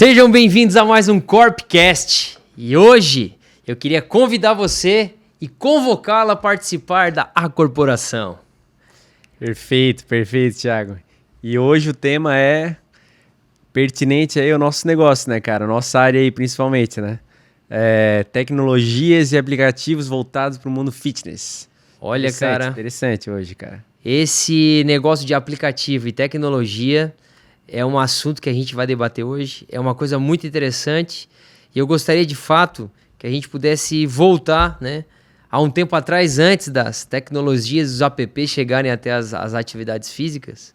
Sejam bem-vindos a mais um Corpcast. E hoje eu queria convidar você e convocá-lo a participar da A Corporação. Perfeito, Thiago. E hoje o tema é pertinente aí ao nosso negócio, né, cara? Nossa área aí, principalmente, né? Tecnologias e aplicativos voltados para o mundo fitness. Olha, cara, interessante hoje, cara. Esse negócio de aplicativo e tecnologia é um assunto que a gente vai debater hoje. É uma coisa muito interessante. E eu gostaria, de fato, que a gente pudesse voltar, né, a um tempo atrás, antes das tecnologias, dos apps chegarem até as atividades físicas.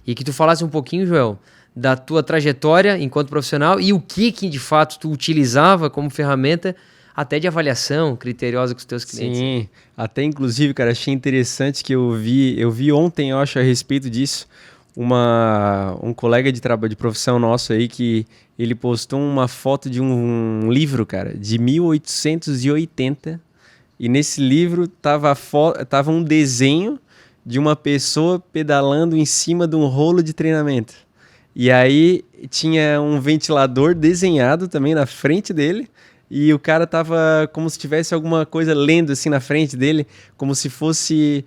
E que tu falasse um pouquinho, Joel, da tua trajetória enquanto profissional e o que de fato tu utilizava como ferramenta até de avaliação criteriosa com os teus clientes. Sim, até inclusive, cara, achei interessante que eu vi ontem, eu acho, a respeito disso, um colega de trabalho, de profissão nosso aí, que ele postou uma foto de um livro, cara, de 1880, e nesse livro tava um desenho de uma pessoa pedalando em cima de um rolo de treinamento. E aí tinha um ventilador desenhado também na frente dele, e o cara tava como se tivesse alguma coisa lendo assim na frente dele, como se fosse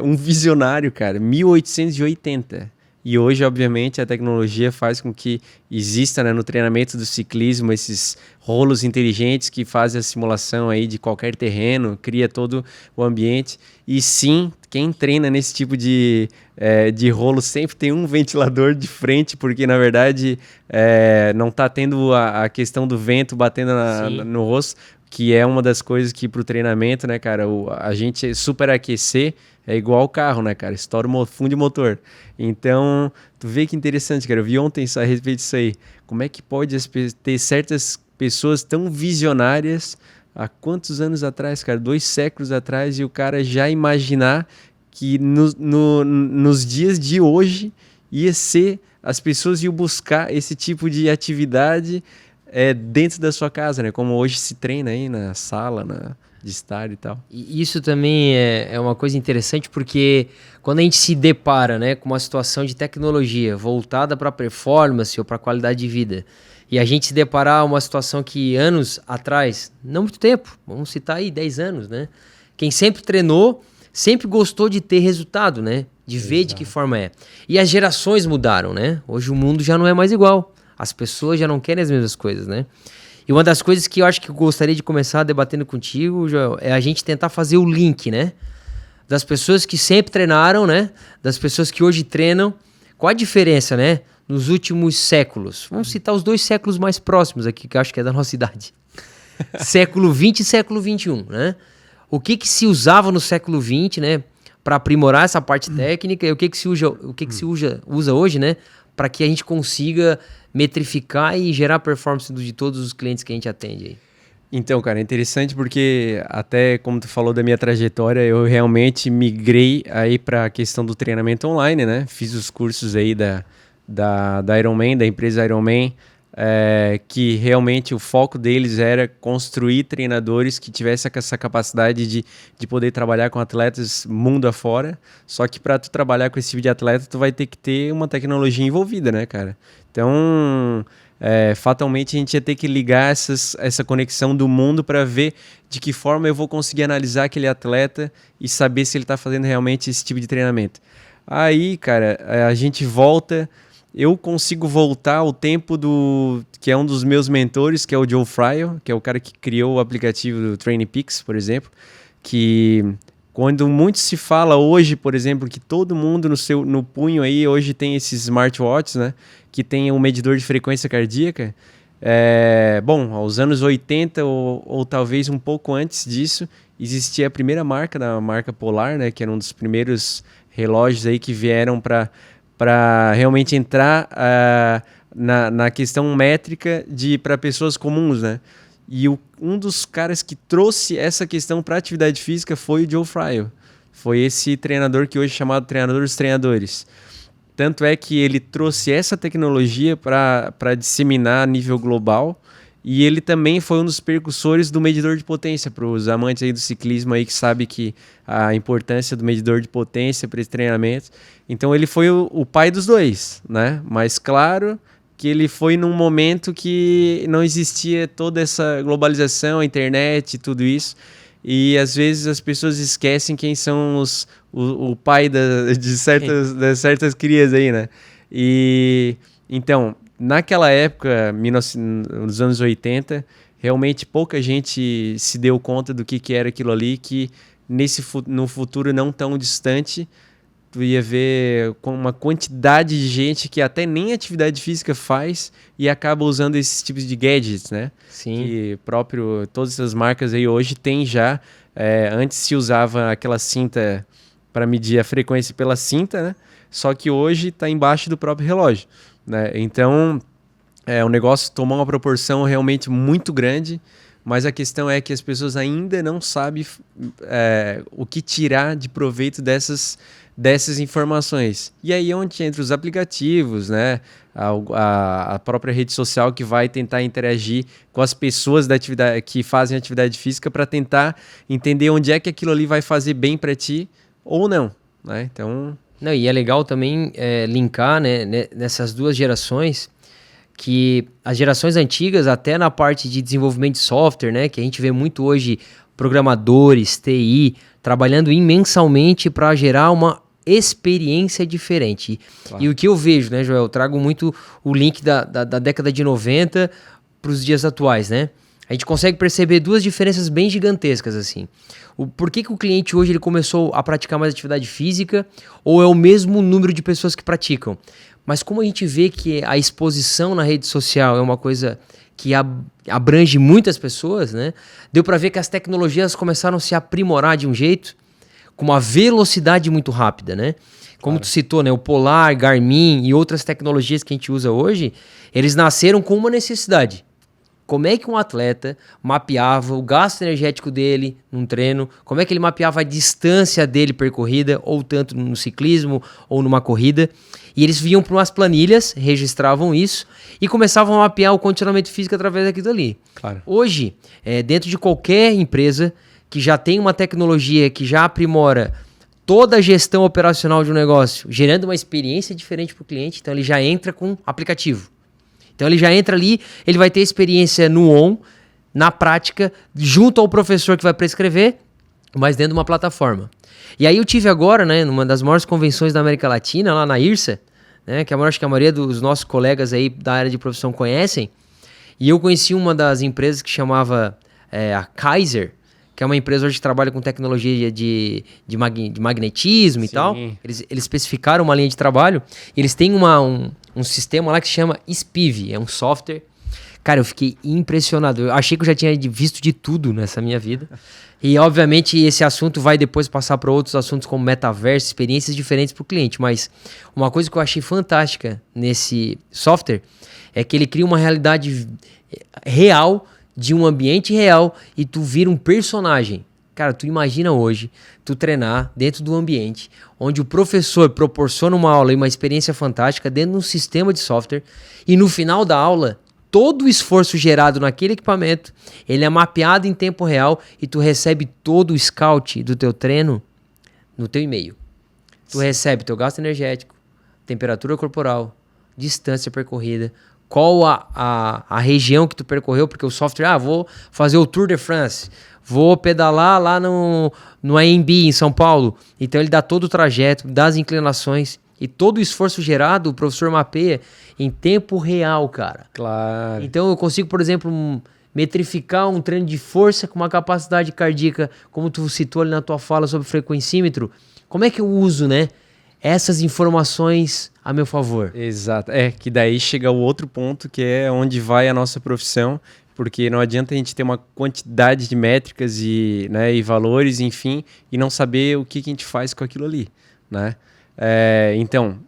um visionário, cara. 1880. E hoje, obviamente, a tecnologia faz com que exista, né, no treinamento do ciclismo esses rolos inteligentes que fazem a simulação aí de qualquer terreno, cria todo o ambiente. E sim, quem treina nesse tipo de rolo sempre tem um ventilador de frente, porque na verdade não está tendo a questão do vento batendo no rosto, que é uma das coisas que pro treinamento, né, cara, a gente superaquecer é igual o carro, né, cara, estoura o fundo de motor. Então, tu vê que interessante, cara, eu vi ontem a respeito disso aí. Como é que pode ter certas pessoas tão visionárias há quantos anos atrás, cara? 2 séculos atrás, e o cara já imaginar que nos dias de hoje ia ser, as pessoas iam buscar esse tipo de atividade dentro da sua casa, né? Como hoje se treina aí na sala, de estar e tal. E isso também é uma coisa interessante, porque quando a gente se depara, né, com uma situação de tecnologia voltada para performance ou para qualidade de vida, e a gente se deparar uma situação que anos atrás, não muito tempo, vamos citar aí 10 anos, né? Quem sempre treinou, sempre gostou de ter resultado, né? De ver de que forma é. E as gerações mudaram, né? Hoje o mundo já não é mais igual. As pessoas já não querem as mesmas coisas, né? E uma das coisas que eu acho que eu gostaria de começar debatendo contigo, Joel, é a gente tentar fazer o link, né? Das pessoas que sempre treinaram, né? Das pessoas que hoje treinam. Qual a diferença, né? Nos últimos séculos. Vamos citar os 2 séculos mais próximos aqui, que eu acho que é da nossa idade. Século XX e século XXI, né? O que se usava no século XX, né? Para aprimorar essa parte técnica, e o que se usa hoje, né? Para que a gente consiga metrificar e gerar performance de todos os clientes que a gente atende aí. Então, cara, é interessante porque até como tu falou da minha trajetória, eu realmente migrei aí para a questão do treinamento online, né? Fiz os cursos aí da Ironman, da empresa Ironman, que realmente o foco deles era construir treinadores que tivessem essa capacidade de poder trabalhar com atletas mundo afora. Só que para tu trabalhar com esse tipo de atleta, tu vai ter que ter uma tecnologia envolvida, né, cara? Então, fatalmente a gente ia ter que ligar essa conexão do mundo para ver de que forma eu vou conseguir analisar aquele atleta e saber se ele está fazendo realmente esse tipo de treinamento. Aí, cara, a gente volta... Eu consigo voltar ao tempo que é um dos meus mentores, que é o Joe Fryer, que é o cara que criou o aplicativo do TrainingPeaks, por exemplo, que quando muito se fala hoje, por exemplo, que todo mundo no punho aí hoje tem esses smartwatches, né, que tem um medidor de frequência cardíaca. Bom, aos anos 80 ou talvez um pouco antes disso, existia a primeira marca, da marca Polar, né, que era um dos primeiros relógios aí que vieram para realmente entrar na questão métrica para pessoas comuns, né? E um dos caras que trouxe essa questão para a atividade física foi o Joe Fryer. Foi esse treinador que hoje é chamado treinador dos treinadores. Tanto é que ele trouxe essa tecnologia para disseminar a nível global, e ele também foi um dos precursores do medidor de potência, para os amantes aí do ciclismo aí que sabe que a importância do medidor de potência para esse treinamento. Então ele foi o pai dos dois, né? Mas claro porque ele foi num momento que não existia toda essa globalização, a internet e tudo isso. E às vezes as pessoas esquecem quem são o pai de certas crias aí, né? E então, naquela época, nos anos 80, realmente pouca gente se deu conta do que era aquilo ali, que no futuro não tão distante, tu ia ver com uma quantidade de gente que até nem atividade física faz e acaba usando esses tipos de gadgets, né? Sim. Que todas essas marcas aí hoje tem já. Antes se usava aquela cinta para medir a frequência pela cinta, né? Só que hoje está embaixo do próprio relógio, né? Então, o negócio tomou uma proporção realmente muito grande, mas a questão é que as pessoas ainda não sabem o que tirar de proveito dessas informações. E aí é onde entra os aplicativos, né? A própria rede social que vai tentar interagir com as pessoas que fazem atividade física para tentar entender onde é que aquilo ali vai fazer bem para ti ou não, né? Então... Não, e é legal também linkar, né, nessas duas gerações, que as gerações antigas, até na parte de desenvolvimento de software, né, que a gente vê muito hoje programadores, TI, trabalhando imensamente para gerar uma experiência diferente. Claro. E o que eu vejo, né, Joel, eu trago muito o link da década de 90 para os dias atuais, né? A gente consegue perceber duas diferenças bem gigantescas, assim. Por que o cliente hoje ele começou a praticar mais atividade física, ou é o mesmo número de pessoas que praticam? Mas como a gente vê que a exposição na rede social é uma coisa que abrange muitas pessoas, né? Deu para ver que as tecnologias começaram a se aprimorar de um jeito, com uma velocidade muito rápida, né? Como tu citou, né? O Polar, Garmin e outras tecnologias que a gente usa hoje, eles nasceram com uma necessidade. Como é que um atleta mapeava o gasto energético dele num treino, como é que ele mapeava a distância dele percorrida, ou tanto no ciclismo ou numa corrida, e eles vinham para umas planilhas, registravam isso e começavam a mapear o condicionamento físico através daquilo ali. Claro. Hoje, dentro de qualquer empresa que já tem uma tecnologia que já aprimora toda a gestão operacional de um negócio, gerando uma experiência diferente para o cliente, então ele já entra com aplicativo. Então ele já entra ali, ele vai ter experiência no on, na prática, junto ao professor que vai prescrever, mas dentro de uma plataforma. E aí eu tive agora, né, numa das maiores convenções da América Latina, lá na IRSA, né, que acho que a maioria dos nossos colegas aí da área de profissão conhecem, e eu conheci uma das empresas que chamava a Kaiser, que é uma empresa hoje que trabalha com tecnologia de magnetismo. Sim. E tal. Eles especificaram uma linha de trabalho, e eles têm um sistema lá que se chama SPIV, é um software. Cara, eu fiquei impressionado. Eu achei que eu já tinha visto de tudo nessa minha vida. E, obviamente, esse assunto vai depois passar para outros assuntos como metaverso, experiências diferentes para o cliente. Mas uma coisa que eu achei fantástica nesse software é que ele cria uma realidade real, de um ambiente real, e tu vira um personagem. Cara, tu imagina hoje, tu treinar dentro do ambiente onde o professor proporciona uma aula e uma experiência fantástica dentro de um sistema de software, e no final da aula, todo o esforço gerado naquele equipamento, ele é mapeado em tempo real e tu recebe todo o scout do teu treino no teu e-mail. Tu recebe teu gasto energético, temperatura corporal, distância percorrida, qual a região que tu percorreu, porque o software, vou fazer o Tour de France, vou pedalar lá no AMB em São Paulo. Então ele dá todo o trajeto, dá as inclinações, e todo o esforço gerado, o professor mapeia em tempo real, cara. Claro. Então eu consigo, por exemplo, metrificar um treino de força com uma capacidade cardíaca, como tu citou ali na tua fala sobre frequencímetro. Como é que eu uso, né, essas informações a meu favor? Exato. Que daí chega o outro ponto, que é onde vai a nossa profissão, porque não adianta a gente ter uma quantidade de métricas e valores, enfim, e não saber o que a gente faz com aquilo ali, né? Então,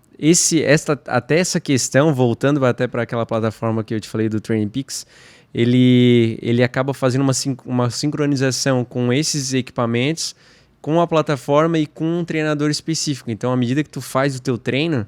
até essa questão, voltando até para aquela plataforma que eu te falei do Training Peaks, ele acaba fazendo uma sincronização com esses equipamentos, com a plataforma e com um treinador específico. Então, à medida que tu faz o teu treino,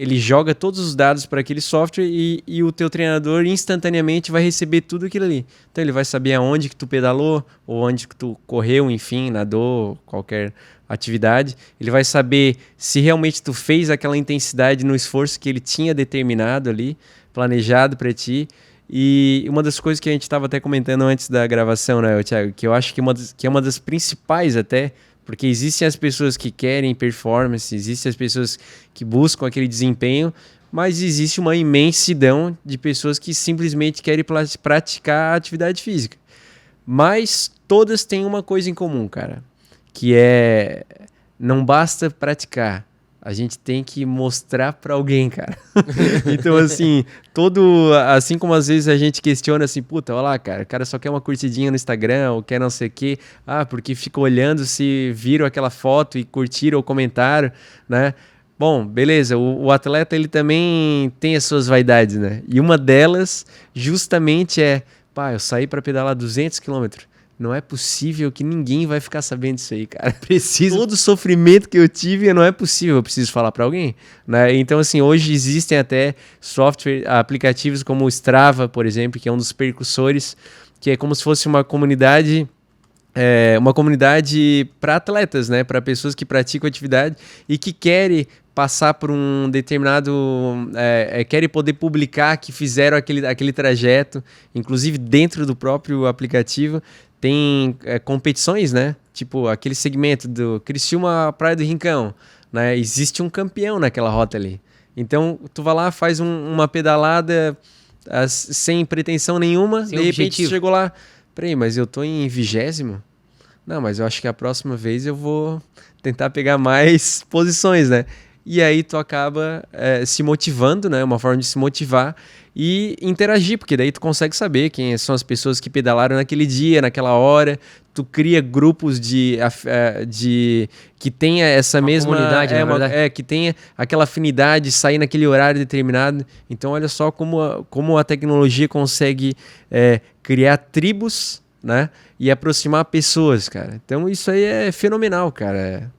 ele joga todos os dados para aquele software e o teu treinador instantaneamente vai receber tudo aquilo ali. Então ele vai saber aonde que tu pedalou, ou onde que tu correu, enfim, nadou, qualquer atividade. Ele vai saber se realmente tu fez aquela intensidade no esforço que ele tinha determinado ali, planejado para ti. E uma das coisas que a gente estava até comentando antes da gravação, né, Thiago, que eu acho que é uma das principais até, porque existem as pessoas que querem performance, existem as pessoas que buscam aquele desempenho, mas existe uma imensidão de pessoas que simplesmente querem praticar a atividade física. Mas todas têm uma coisa em comum, cara, que é não basta praticar, a gente tem que mostrar para alguém, cara. Então, assim, assim como às vezes a gente questiona assim, puta, olha lá, cara, o cara só quer uma curtidinha no Instagram, ou quer não sei o quê, porque fica olhando se viram aquela foto e curtiram ou comentaram, né? Bom, beleza, o atleta ele também tem as suas vaidades, né? E uma delas justamente eu saí para pedalar 200 quilômetros. Não é possível que ninguém vai ficar sabendo disso aí, cara. Todo o sofrimento que eu tive, não é possível, eu preciso falar para alguém, né? Então, assim, hoje existem até aplicativos como o Strava, por exemplo, que é um dos percussores, que é como se fosse uma comunidade para atletas, né? Para pessoas que praticam atividade e que querem passar por um determinado... querem poder publicar que fizeram aquele trajeto, inclusive dentro do próprio aplicativo. Tem competições, né? Tipo, aquele segmento do Criciúma Praia do Rincão, né? Existe um campeão naquela rota ali. Então, tu vai lá, faz uma pedalada sem pretensão nenhuma, sem de objetivo. Repente tu chegou lá, peraí, mas eu tô em 20º? Não, mas eu acho que a próxima vez eu vou tentar pegar mais posições, né? E aí tu acaba se motivando, né? Uma forma de se motivar e interagir, porque daí tu consegue saber quem são as pessoas que pedalaram naquele dia, naquela hora. Tu cria grupos que tenha essa mesma comunidade, que tenha aquela afinidade, sair naquele horário determinado. Então olha só como a tecnologia consegue criar tribos, né? E aproximar pessoas, cara. Então isso aí é fenomenal, cara.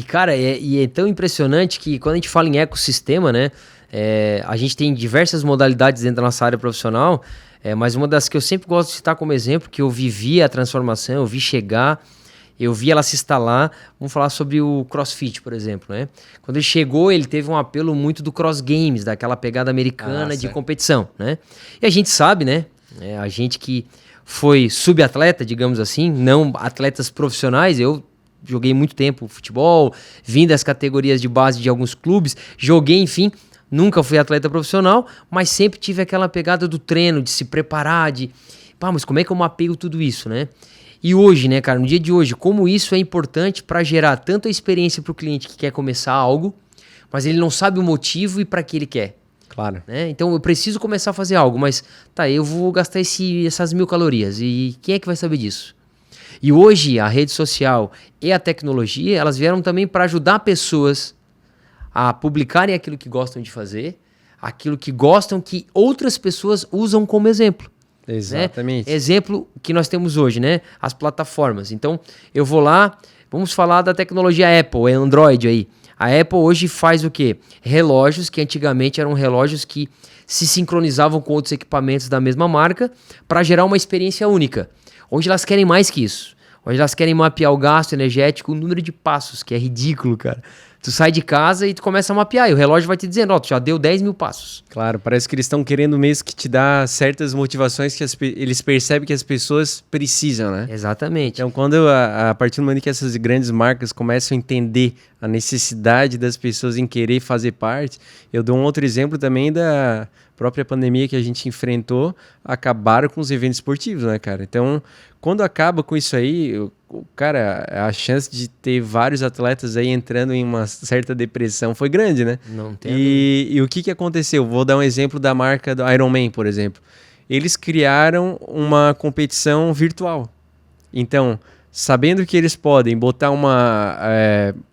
Cara, é tão impressionante que quando a gente fala em ecossistema, né? A gente tem diversas modalidades dentro da nossa área profissional, mas uma das que eu sempre gosto de citar como exemplo, que eu vivi a transformação, eu vi chegar, eu vi ela se instalar. Vamos falar sobre o CrossFit, por exemplo, né? Quando ele chegou, ele teve um apelo muito do cross games, daquela pegada americana de competição, né? E a gente sabe, né? A gente que foi subatleta, digamos assim, não atletas profissionais. Eu joguei muito tempo futebol, vim das categorias de base de alguns clubes, joguei, enfim, nunca fui atleta profissional, mas sempre tive aquela pegada do treino, de se preparar, mas como é que eu mapeio tudo isso, né? E hoje, né, cara, no dia de hoje, como isso é importante para gerar tanto a experiência para o cliente que quer começar algo, mas ele não sabe o motivo e para que ele quer. Claro. Né? Então eu preciso começar a fazer algo, mas eu vou gastar essas 1.000 calorias e quem é que vai saber disso? E hoje a rede social e a tecnologia, elas vieram também para ajudar pessoas a publicarem aquilo que gostam de fazer, aquilo que gostam que outras pessoas usam como exemplo. Exatamente. Né? Exemplo que nós temos hoje, né? As plataformas. Então eu vou lá, vamos falar da tecnologia Apple, Android aí. A Apple hoje faz o quê? Relógios que antigamente eram relógios que se sincronizavam com outros equipamentos da mesma marca para gerar uma experiência única. Hoje elas querem mais que isso. Hoje elas querem mapear o gasto energético, o número de passos, que é ridículo, cara. Tu sai de casa e tu começa a mapear, e o relógio vai te dizendo, tu já deu 10.000 passos. Claro, parece que eles estão querendo mesmo que te dá certas motivações que eles percebem que as pessoas precisam, né? Exatamente. Então, quando a partir do momento que essas grandes marcas começam a entender a necessidade das pessoas em querer fazer parte, eu dou um outro exemplo também da própria pandemia que a gente enfrentou, acabaram com os eventos esportivos, né, cara? Então, quando acaba com isso aí, cara, a chance de ter vários atletas aí entrando em uma certa depressão foi grande, né? Não tem. E o que aconteceu? Vou dar um exemplo da marca do Iron Man, por exemplo. Eles criaram uma competição virtual. Então, sabendo que eles podem botar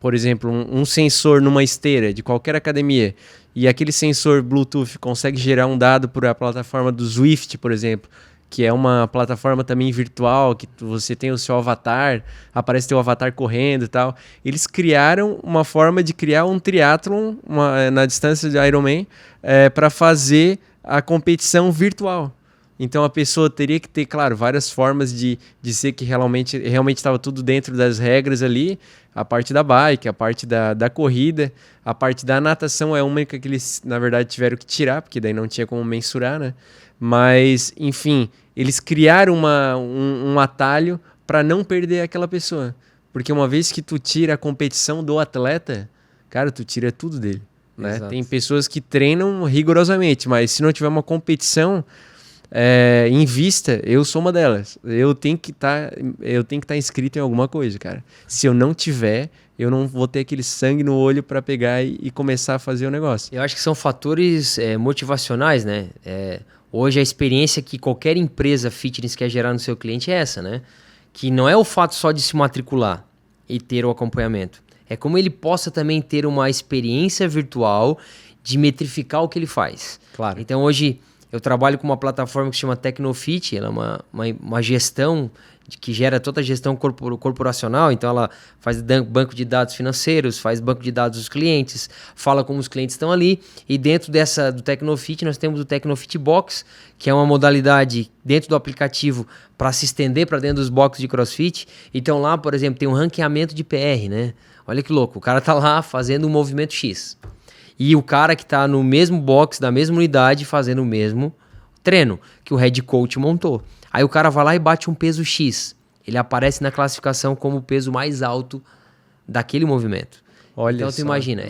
por exemplo, um sensor numa esteira de qualquer academia, e aquele sensor Bluetooth consegue gerar um dado por a plataforma do Zwift, por exemplo, que é uma plataforma também virtual, que você tem o seu avatar, aparece teu avatar correndo e tal. Eles criaram uma forma de criar um triatlon na distância de Ironman para fazer a competição virtual. Então a pessoa teria que ter, claro, várias formas de dizer que realmente estava tudo dentro das regras ali. A parte da bike, a parte da corrida, a parte da natação é uma que eles, na verdade, tiveram que tirar, porque daí não tinha como mensurar, né? Mas, enfim, eles criaram um atalho para não perder aquela pessoa. Porque uma vez que tu tira a competição do atleta, cara, tu tira tudo dele. Né? Tem pessoas que treinam rigorosamente, mas se não tiver uma competição em vista, eu sou uma delas. Eu tenho que estar inscrito em alguma coisa, cara. Se eu não tiver, eu não vou ter aquele sangue no olho para pegar e começar a fazer o negócio. Eu acho que são fatores motivacionais, né? Hoje a experiência que qualquer empresa fitness quer gerar no seu cliente é essa, né? Que não é o fato só de se matricular e ter o acompanhamento. É como ele possa também ter uma experiência virtual de metrificar o que ele faz. Claro. Então hoje eu trabalho com uma plataforma que se chama Tecnofit, ela é uma gestão que gera toda a gestão corporacional, então ela faz banco de dados financeiros, faz banco de dados dos clientes, fala como os clientes estão ali, e dentro do Tecnofit nós temos o Tecnofit Box, que é uma modalidade dentro do aplicativo para se estender para dentro dos boxes de CrossFit. Então lá, por exemplo, tem um ranqueamento de PR, né? Olha que louco, o cara tá lá fazendo um movimento X. E o cara que tá no mesmo box, da mesma unidade, fazendo o mesmo treino que o head coach montou. Aí o cara vai lá e bate um peso X. Ele aparece na classificação como o peso mais alto daquele movimento. Olha então só. tu imagina,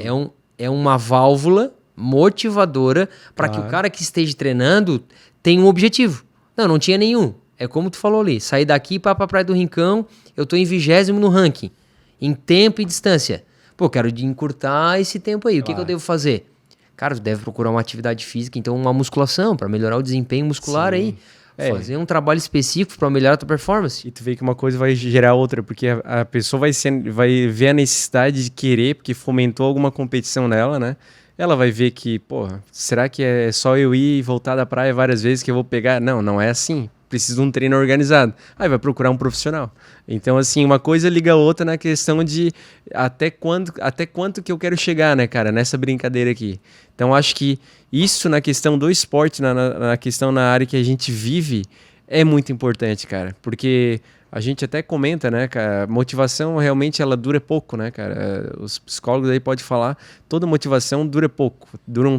é uma válvula motivadora para que o cara que esteja treinando tenha um objetivo. Não tinha nenhum. É como tu falou ali, sair daqui para a Praia do Rincão, eu tô em 20º no ranking. Em tempo e distância. Pô, quero encurtar esse tempo aí. O que eu devo fazer? Cara, tu deve procurar uma atividade física, então uma musculação, para melhorar o desempenho muscular aí. Fazer um trabalho específico para melhorar a tua performance. E tu vê que uma coisa vai gerar outra, porque a pessoa vai ver a necessidade de querer, porque fomentou alguma competição nela, né? Ela vai ver que, pô, será que é só eu ir e voltar da praia várias vezes que eu vou pegar? Não é assim. Precisa de um treino organizado. Aí vai procurar um profissional. Então, assim, uma coisa liga a outra na questão de até quanto que eu quero chegar, né, cara, nessa brincadeira aqui. Então, acho que isso na questão do esporte, na questão na área que a gente vive, é muito importante, cara. Porque a gente até comenta, né, cara, motivação realmente ela dura pouco, né, cara. Os psicólogos aí podem falar, toda motivação dura pouco,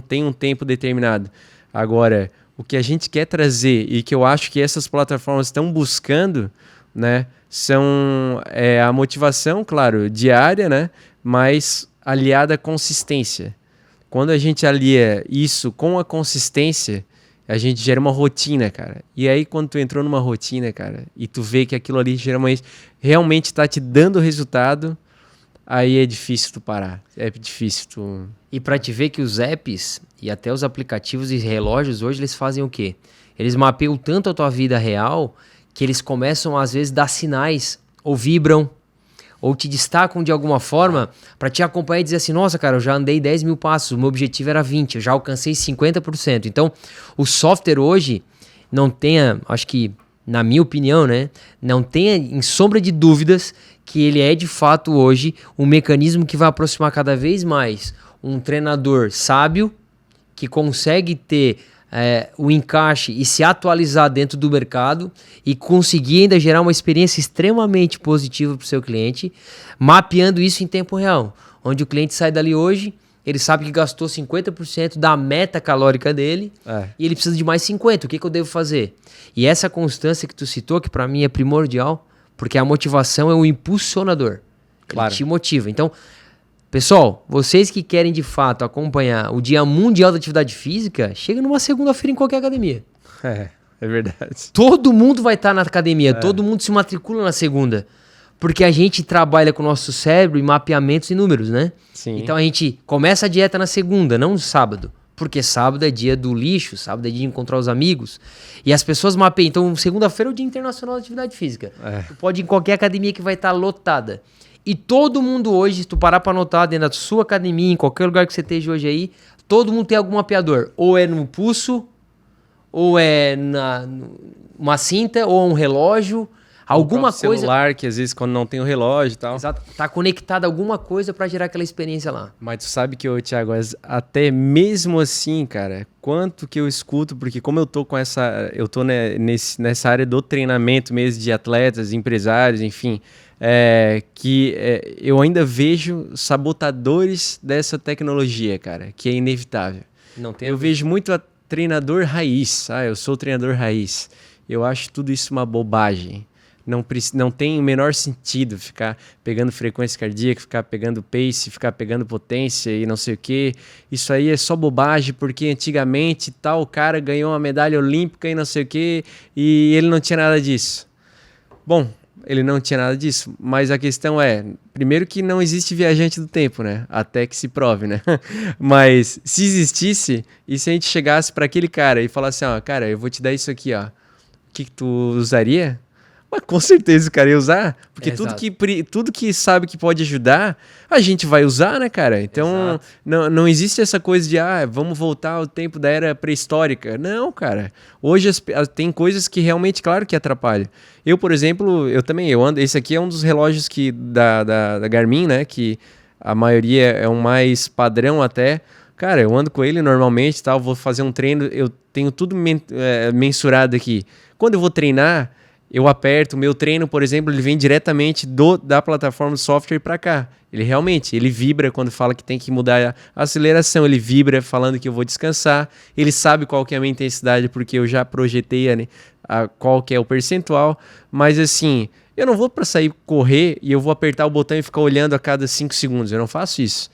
tem um tempo determinado. Agora, o que a gente quer trazer e que eu acho que essas plataformas estão buscando, né, são a motivação, claro, diária, né, mas aliada à consistência. Quando a gente alia isso com a consistência, a gente gera uma rotina, cara. E aí, quando tu entrou numa rotina, cara, e tu vê que aquilo ali geralmente realmente está te dando resultado, aí é difícil tu parar. É difícil tu... E para te ver que os apps e até os aplicativos e relógios hoje, eles fazem o quê? Eles mapeiam tanto a tua vida real que eles começam, às vezes, a dar sinais, ou vibram, ou te destacam de alguma forma para te acompanhar e dizer assim, nossa, cara, eu já andei 10 mil passos, o meu objetivo era 20, eu já alcancei 50%. Então, o software hoje não tenha, acho que, na minha opinião, né, não tenha em sombra de dúvidas que ele é, de fato, hoje, um mecanismo que vai aproximar cada vez mais um treinador sábio, que consegue ter o encaixe e se atualizar dentro do mercado e conseguir ainda gerar uma experiência extremamente positiva para o seu cliente, mapeando isso em tempo real, onde o cliente sai dali hoje, ele sabe que gastou 50% da meta calórica dele e ele precisa de mais 50%. O que eu devo fazer? E essa constância que tu citou, que para mim é primordial, porque a motivação é um impulsionador. Claro. Ele te motiva. Então, pessoal, vocês que querem de fato acompanhar o Dia Mundial da Atividade Física, chega numa segunda-feira em qualquer academia. É verdade. Todo mundo vai estar na academia, todo mundo se matricula na segunda. Porque a gente trabalha com o nosso cérebro em mapeamentos e números, né? Sim. Então a gente começa a dieta na segunda, não no sábado. Porque sábado é dia do lixo, sábado é dia de encontrar os amigos. E as pessoas mapeiam. Então, segunda-feira é o Dia Internacional da Atividade Física. Tu pode ir em qualquer academia que vai estar lotada. E todo mundo hoje, se tu parar pra anotar dentro da sua academia, em qualquer lugar que você esteja hoje aí, todo mundo tem algum mapeador. Ou é no pulso, ou é uma cinta, ou um relógio. Alguma coisa... celular, que às vezes quando não tem o relógio e tal. Exato. Tá conectado a alguma coisa para gerar aquela experiência lá. Mas tu sabe que, Thiago, até mesmo assim, cara, quanto que eu escuto, porque como eu tô com eu tô nessa área do treinamento mesmo de atletas, empresários, enfim, eu ainda vejo sabotadores dessa tecnologia, cara, que é inevitável. Eu vejo muito treinador raiz, eu sou treinador raiz. Eu acho tudo isso uma bobagem. Não tem o menor sentido ficar pegando frequência cardíaca, ficar pegando pace, ficar pegando potência e não sei o quê. Isso aí é só bobagem, porque antigamente tal cara ganhou uma medalha olímpica e não sei o quê, e ele não tinha nada disso. Bom, ele não tinha nada disso, mas a questão é, primeiro que não existe viajante do tempo, né? Até que se prove, né? Mas se existisse, e se a gente chegasse para aquele cara e falasse, cara, eu vou te dar isso aqui, ó. O que tu usaria? Mas com certeza o cara ia usar, porque tudo que sabe que pode ajudar, a gente vai usar, né, cara? Então, não existe essa coisa de, vamos voltar ao tempo da era pré-histórica. Não, cara. Hoje tem coisas que realmente, claro, que atrapalham. Eu, por exemplo, eu ando, esse aqui é um dos relógios da Garmin, né, que a maioria é um mais padrão até. Cara, eu ando com ele normalmente, tal, vou fazer um treino, eu tenho tudo mensurado aqui. Quando eu vou treinar, eu aperto, o meu treino, por exemplo, ele vem diretamente da plataforma do software para cá. Ele vibra quando fala que tem que mudar a aceleração, ele vibra falando que eu vou descansar, ele sabe qual que é a minha intensidade porque eu já projetei qual que é o percentual, mas assim, eu não vou para sair correr e eu vou apertar o botão e ficar olhando a cada 5 segundos, eu não faço isso.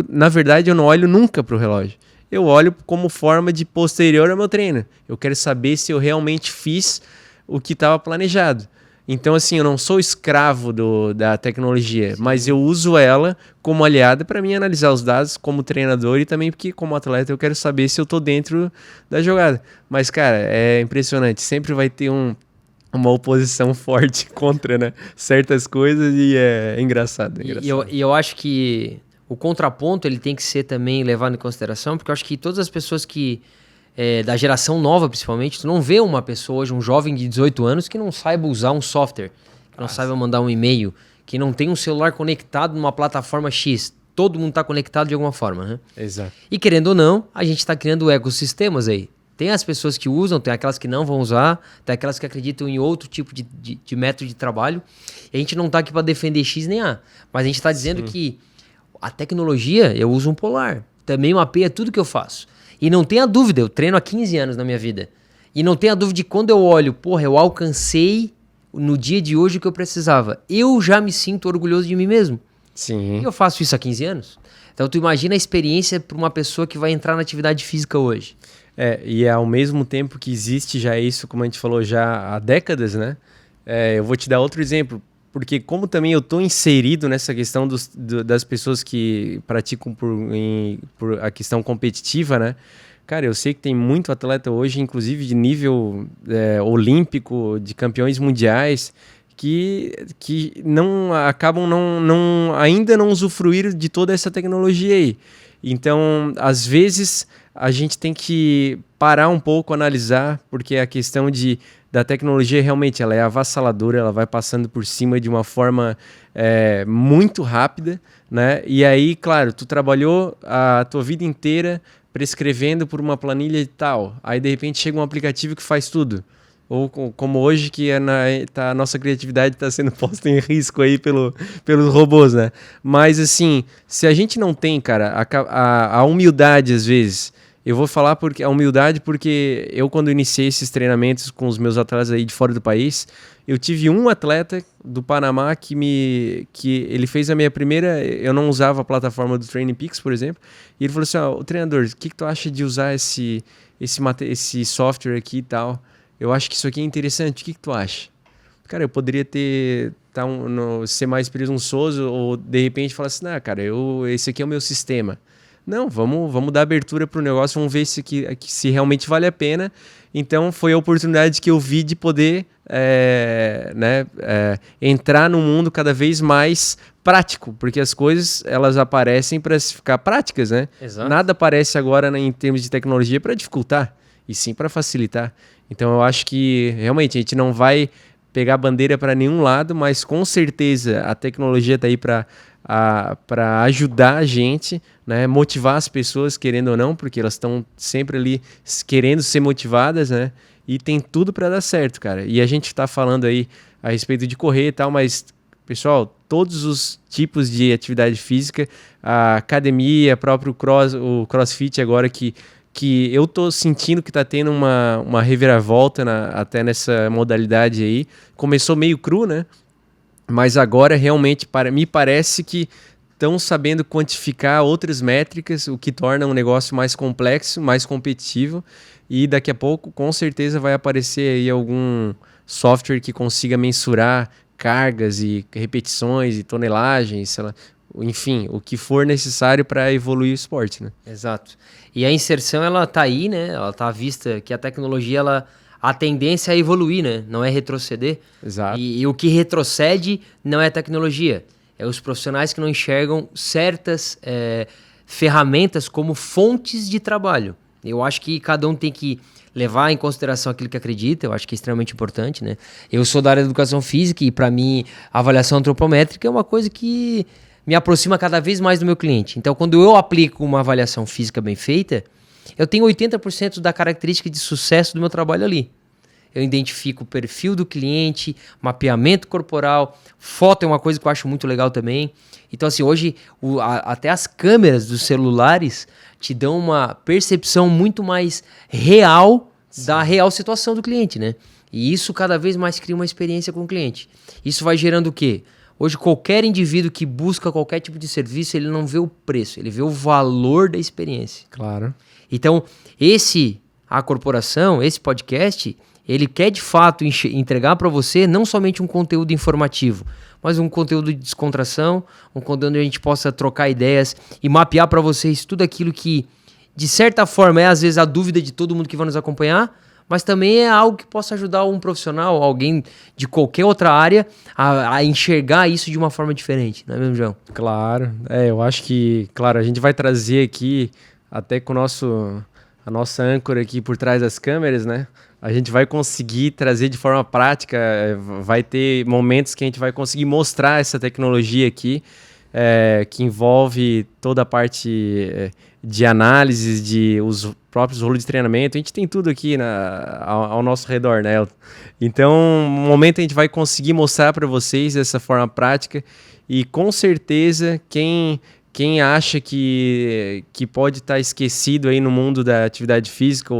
Na verdade, eu não olho nunca para o relógio. Eu olho como forma de posterior ao meu treino. Eu quero saber se eu realmente fiz o que estava planejado. Então, assim, eu não sou escravo da tecnologia, mas eu uso ela como aliada para mim analisar os dados como treinador e também porque, como atleta, eu quero saber se eu tô dentro da jogada. Mas, cara, é impressionante. Sempre vai ter uma oposição forte contra, né, certas coisas e é engraçado. E eu acho que o contraponto ele tem que ser também levado em consideração, porque eu acho que todas as pessoas da geração nova, principalmente, tu não vê uma pessoa hoje, um jovem de 18 anos que não saiba usar um software, que não saiba mandar um e-mail, que não tem um celular conectado numa plataforma X. Todo mundo está conectado de alguma forma, né? Exato. E querendo ou não, a gente está criando ecossistemas aí. Tem as pessoas que usam, tem aquelas que não vão usar, tem aquelas que acreditam em outro tipo de método de trabalho. E a gente não está aqui para defender X nem A, mas a gente está dizendo que a tecnologia, eu uso um Polar, também mapeia tudo que eu faço. E não tenha dúvida, eu treino há 15 anos na minha vida. E não tenha dúvida de quando eu olho, eu alcancei no dia de hoje o que eu precisava. Eu já me sinto orgulhoso de mim mesmo. Sim. E eu faço isso há 15 anos. Então tu imagina a experiência para uma pessoa que vai entrar na atividade física hoje. E ao mesmo tempo que existe já isso, como a gente falou já há décadas, né? Eu vou te dar outro exemplo. Porque como também eu estou inserido nessa questão das pessoas que praticam por a questão competitiva, né? Cara, eu sei que tem muito atleta hoje, inclusive de nível olímpico, de campeões mundiais, que acabam ainda não usufruir de toda essa tecnologia aí. Então, às vezes, a gente tem que parar um pouco, analisar, porque a questão da tecnologia realmente ela é avassaladora, ela vai passando por cima de uma forma muito rápida, né? E aí, claro, tu trabalhou a tua vida inteira prescrevendo por uma planilha e tal, aí de repente chega um aplicativo que faz tudo. Ou como hoje que a nossa criatividade está sendo posta em risco aí pelos robôs, né? Mas assim, se a gente não tem, cara, a humildade às vezes... Eu vou falar porque a humildade, porque eu quando iniciei esses treinamentos com os meus atletas aí de fora do país, eu tive um atleta do Panamá que ele fez a minha primeira, eu não usava a plataforma do Training Peaks, por exemplo, e ele falou assim, o treinador, o que tu acha de usar esse software aqui e tal? Eu acho que isso aqui é interessante, o que tu acha? Cara, eu poderia ser mais presunçoso ou de repente falar assim, cara, esse aqui é o meu sistema. Não, vamos dar abertura para o negócio, vamos ver se realmente vale a pena. Então, foi a oportunidade que eu vi de poder entrar no mundo cada vez mais prático, porque as coisas elas aparecem para ficar práticas, né? Exato. Nada aparece agora, né, em termos de tecnologia para dificultar, e sim para facilitar. Então, eu acho que realmente a gente não vai pegar bandeira para nenhum lado, mas com certeza a tecnologia está aí para ajudar a gente, né? Motivar as pessoas, querendo ou não, porque elas estão sempre ali querendo ser motivadas, né? E tem tudo para dar certo, cara. E a gente está falando aí a respeito de correr e tal, mas, pessoal, todos os tipos de atividade física, a academia, próprio o CrossFit agora que eu tô sentindo que tá tendo uma reviravolta até nessa modalidade aí. Começou meio cru, né? Mas agora realmente me parece que estão sabendo quantificar outras métricas, o que torna um negócio mais complexo, mais competitivo. E daqui a pouco, com certeza, vai aparecer aí algum software que consiga mensurar cargas e repetições e tonelagens, sei lá, enfim, o que for necessário para evoluir o esporte, né? Exato. E a inserção, ela tá aí, né? Ela tá à vista que a tecnologia, a tendência é evoluir, né? Não é retroceder. Exato. E o que retrocede não é a tecnologia. É os profissionais que não enxergam certas ferramentas como fontes de trabalho. Eu acho que cada um tem que levar em consideração aquilo que acredita, eu acho que é extremamente importante, né? Eu sou da área da educação física e, para mim, a avaliação antropométrica é uma coisa que me aproxima cada vez mais do meu cliente. Então, quando eu aplico uma avaliação física bem feita, eu tenho 80% da característica de sucesso do meu trabalho ali. Eu identifico o perfil do cliente, mapeamento corporal, foto é uma coisa que eu acho muito legal também. Então, assim, hoje até as câmeras dos celulares te dão uma percepção muito mais real da real situação do cliente, né? E isso cada vez mais cria uma experiência com o cliente. Isso vai gerando o quê? Hoje, qualquer indivíduo que busca qualquer tipo de serviço, ele não vê o preço, ele vê o valor da experiência. Claro. Então, a corporação, esse podcast, ele quer de fato entregar para você não somente um conteúdo informativo, mas um conteúdo de descontração, um conteúdo onde a gente possa trocar ideias e mapear para vocês tudo aquilo que, de certa forma, é às vezes a dúvida de todo mundo que vai nos acompanhar, mas também é algo que possa ajudar um profissional, alguém de qualquer outra área, a enxergar isso de uma forma diferente, não é mesmo, João? Claro, eu acho que, claro, a gente vai trazer aqui, até com a nossa âncora aqui por trás das câmeras, né? A gente vai conseguir trazer de forma prática, vai ter momentos que a gente vai conseguir mostrar essa tecnologia aqui, que envolve toda a parte de análise, de os próprios rolos de treinamento. A gente tem tudo aqui ao nosso redor, né? Então, um momento a gente vai conseguir mostrar para vocês dessa forma prática e com certeza quem acha que pode estar esquecido aí no mundo da atividade física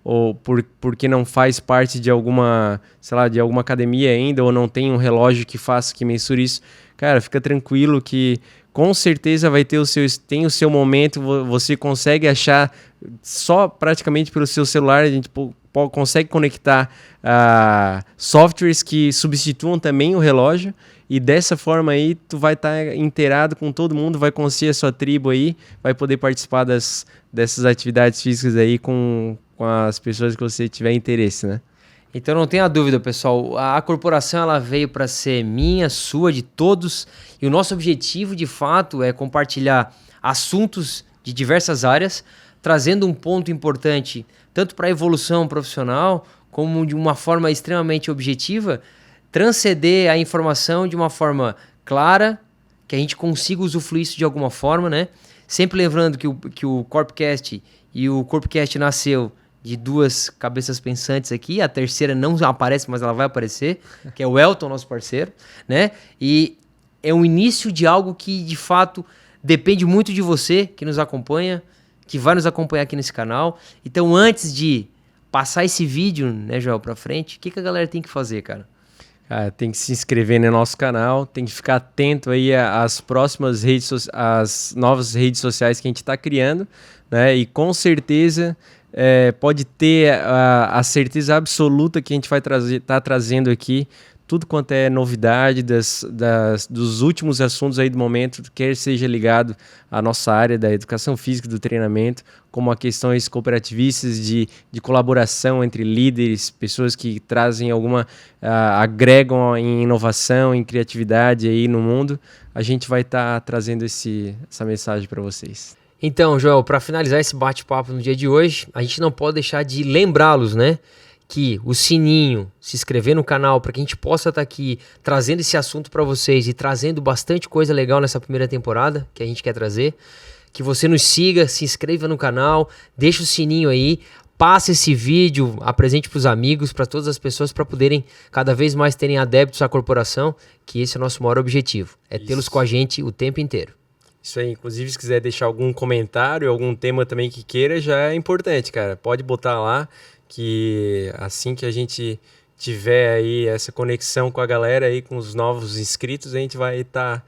ou porque não faz parte de alguma, sei lá, de alguma academia ainda ou não tem um relógio que mensure isso, cara, fica tranquilo que com certeza vai ter tem o seu momento, você consegue achar só praticamente pelo seu celular, a gente consegue conectar softwares que substituam também o relógio e dessa forma aí tu vai estar inteirado com todo mundo, vai conhecer a sua tribo aí, vai poder participar dessas atividades físicas aí com as pessoas que você tiver interesse, né? Então não tenha dúvida, pessoal, a corporação ela veio para ser minha, sua, de todos, e o nosso objetivo de fato é compartilhar assuntos de diversas áreas, trazendo um ponto importante tanto para a evolução profissional como de uma forma extremamente objetiva, transcender a informação de uma forma clara, que a gente consiga usufruir isso de alguma forma, né? Sempre lembrando que o Corpcast e o Corpcast nasceu de duas cabeças pensantes aqui, a terceira não aparece, mas ela vai aparecer, que é o Elton, nosso parceiro, né? E é um início de algo que, de fato, depende muito de você, que nos acompanha, que vai nos acompanhar aqui nesse canal. Então, antes de passar esse vídeo, né, Joel, pra frente, o que a galera tem que fazer, cara? Tem que se inscrever no nosso canal, tem que ficar atento aí às próximas às novas redes sociais que a gente está criando, né? E com certeza pode ter a certeza absoluta que a gente vai tá trazendo aqui tudo quanto é novidade dos últimos assuntos aí do momento, quer seja ligado à nossa área da educação física e do treinamento, como a questões cooperativistas de colaboração entre líderes, pessoas que trazem agregam em inovação, em criatividade aí no mundo. A gente vai estar trazendo essa mensagem para vocês. Então, Joel, para finalizar esse bate-papo no dia de hoje, a gente não pode deixar de lembrá-los, né? que o sininho, se inscrever no canal para que a gente possa estar aqui trazendo esse assunto para vocês e trazendo bastante coisa legal nessa primeira temporada que a gente quer trazer. Que você nos siga, se inscreva no canal, deixa o sininho aí, passa esse vídeo, apresente para os amigos, para todas as pessoas, para poderem cada vez mais terem adeptos à corporação, que esse é o nosso maior objetivo, é tê-los com a gente o tempo inteiro. Isso aí, inclusive se quiser deixar algum comentário, algum tema também que queira, já é importante, cara. Pode botar lá, que assim que a gente tiver aí essa conexão com a galera aí, com os novos inscritos, a gente vai estar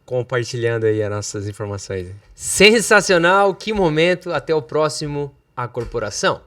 compartilhando aí as nossas informações. Sensacional, que momento, até o próximo A Corporação.